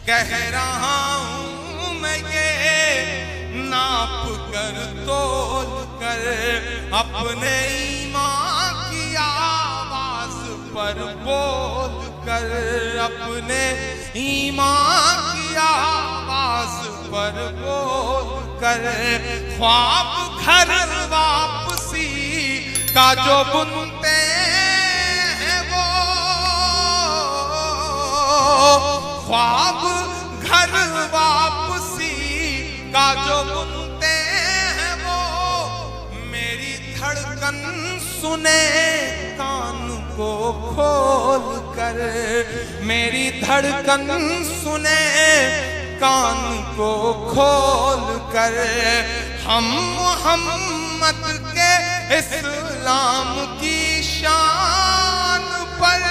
कह रहा हूं मैं ये नाप कर तोल कर, अपने ईमान की आवाज पर बोल कर, अपने ईमान की आवाज पर बोल कर। ख्वाब घर वापसी का जो बुनते हैं वो, ख्वाब घर वापसी का जो बुनते हैं वो, मेरी धड़कन सुने कान को खोल कर, मेरी धड़कन सुने कान को खोल कर। हम मोहम्मद के इस्लाम की शान पर,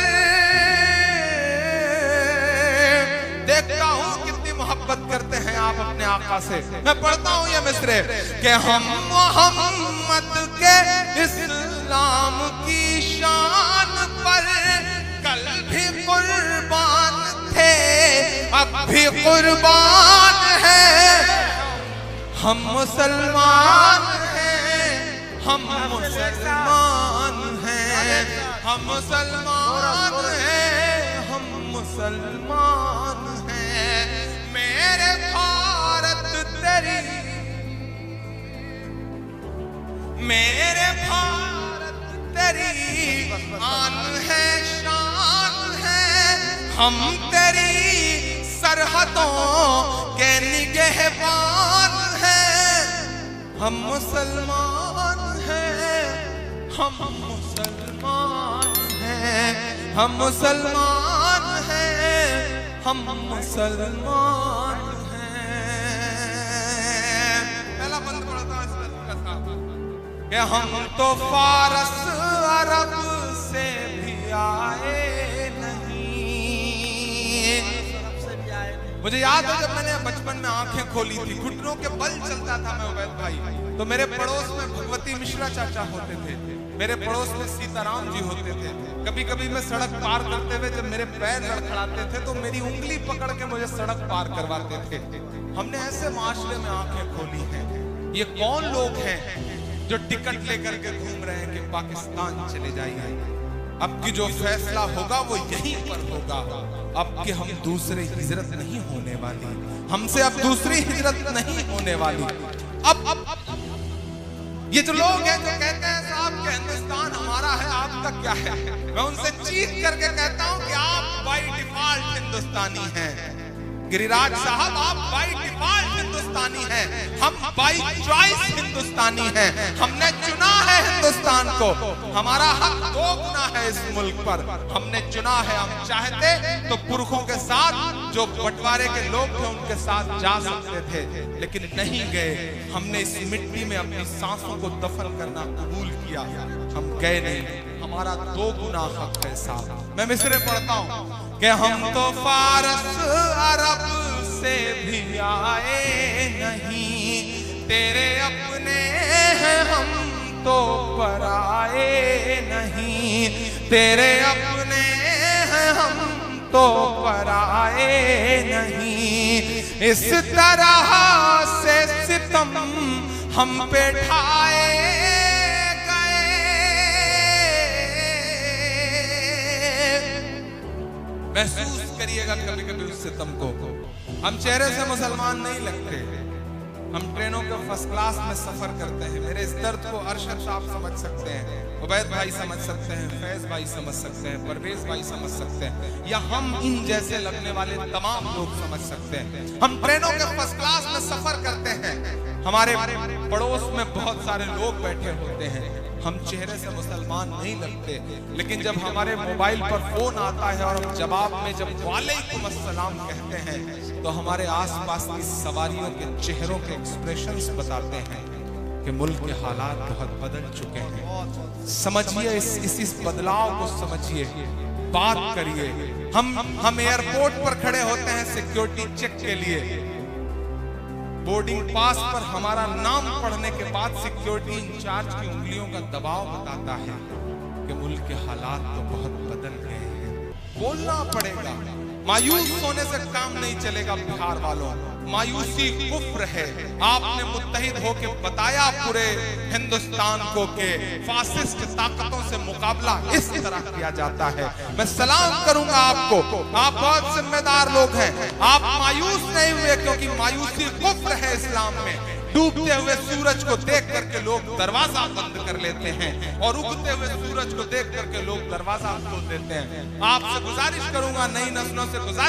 देखता हूं कितनी मोहब्बत करते हैं आप अपने आका से। मैं पढ़ता हूं ये मिसरे कि हम मोहम्मद के इस्लाम की शान पर कल भी कुर्बान थे, अब भी कुर्बान है। हम मुसलमान हैं, हम मुसलमान हैं, हम मुसलमान हैं, हम मुसलमान हैं। मेरे भारत तेरी, मेरे भारत तेरी आन है, शान है। हम तेरी सरहदों के निगहबान हैं। हम मुसलमान हैं, हम मुसलमान हैं, हम मुसलमान हैं, हम मुसलमान हैं। पहला बंद पढ़ता हूं कि हम तो फारस अरब से भी आए नहीं। मुझे याद है जब मैंने बचपन में आंखें खोली थी, घुटनों के बल चलता था मैं उबैद भाई, तो मेरे पड़ोस में भगवती मिश्रा चाचा होते थे, मेरे पड़ोस में सीताराम जी होते थे। कभी कभी मैं सड़क पार करते हुए जब मेरे पैर लड़खड़ाते थे तो मेरी उंगली पकड़ के मुझे सड़क पार करवाते थे। हमने ऐसे माशरे में आंखें खोली हैं। ये कौन लोग हैं जो टिकट लेकर के घूम रहे हैं कि पाकिस्तान चले जाइए। अब की जो फैसला होगा वो यहीं पर होगा। अब कि हम दूसरी हिजरत नहीं होने वाली, हमसे अब दूसरी हिजरत नहीं होने वाली। अब ये जो लोग हैं जो कहते हैं साहब कि हिंदुस्तान हमारा है, आपका क्या है, मैं उनसे चीख करके कहता हूं कि आप बाय डिफॉल्ट हिंदुस्तानी हैं। गिरिराज साहब आप बाय डिफॉल्ट हिंदुस्तानी हैं, हम बाय चॉइस हिंदुस्तानी हैं। हमने चुना है हिंदुस्तान को, हमारा हक दो गुना है इस मुल्क पर। हमने चुना है, हम चाहते तो पुरखों के साथ जो बंटवारे के लोग थे उनके साथ जा सकते थे, लेकिन नहीं गए। हमने इस मिट्टी में अपनी सांसों को दफन करना कबूल किया, हम गए नहीं। हमारा दो गुना हक है साहब। मैं मिसरे पढ़ता हूं कि हम तो फारस अरब से भी आए नहीं, तेरे अपने हैं हम तो पराए नहीं, तेरे अपने हैं हम तो पराए नहीं। इस तरह से सितम हम पे ढाए महसूस करिएगा कभी कभी उस सितम को। हम चेहरे से मुसलमान नहीं लगते, हम ट्रेनों के फर्स्ट क्लास में सफर करते हैं। मेरे इस दर्द को अरशद साहब समझ सकते हैं, उबैद भाई समझ सकते हैं, फैज भाई समझ सकते हैं, परवेज भाई समझ सकते हैं, या हम इन जैसे लगने वाले तमाम लोग समझ सकते हैं। हम ट्रेनों के फर्स्ट क्लास में सफर करते हैं, हमारे पड़ोस में बहुत सारे लोग बैठे होते हैं, हम चेहरे से मुसलमान नहीं लगते, लेकिन जब हमारे मोबाइल पर फोन आता है और हम जवाब में जब वालेकुम अस्सलाम कहते हैं तो हमारे आसपास की सवारियों के चेहरों के एक्सप्रेशंस बताते हैं कि मुल्क के हालात बहुत बदल चुके हैं। समझिए इस बदलाव को समझिए, बात करिए। हम एयरपोर्ट पर खड़े होते हैं सिक्योरिटी चेक के लिए, बोर्डिंग पास पर हमारा नाम पढ़ने के बाद सिक्योरिटी इंचार्ज की उंगलियों का दबाव बताता है कि मुल्क के हालात तो बहुत बदल गए हैं। बोलना पड़ेगा, मायूस होने से काम नहीं चलेगा बिहार वालों, मायूसी कुफ्र है। आपने मुत्तहिद होके बताया पूरे हिंदुस्तान को के फासिस्ट ताकतों से मुकाबला इस तरह किया जाता है। मैं सलाम करूंगा आपको, आप बहुत जिम्मेदार लोग हैं। आप मायूस नहीं हुए, क्योंकि मायूसी कुफ्र है इस्लाम में। डूबते हुए सूरज को देख करके लोग दरवाजा बंद कर लेते हैं और उगते हुए सूरज को देख करके लोग दरवाजा खोल देते हैं। आपसे गुजारिश करूंगा, नई नस्लों से गुजारिश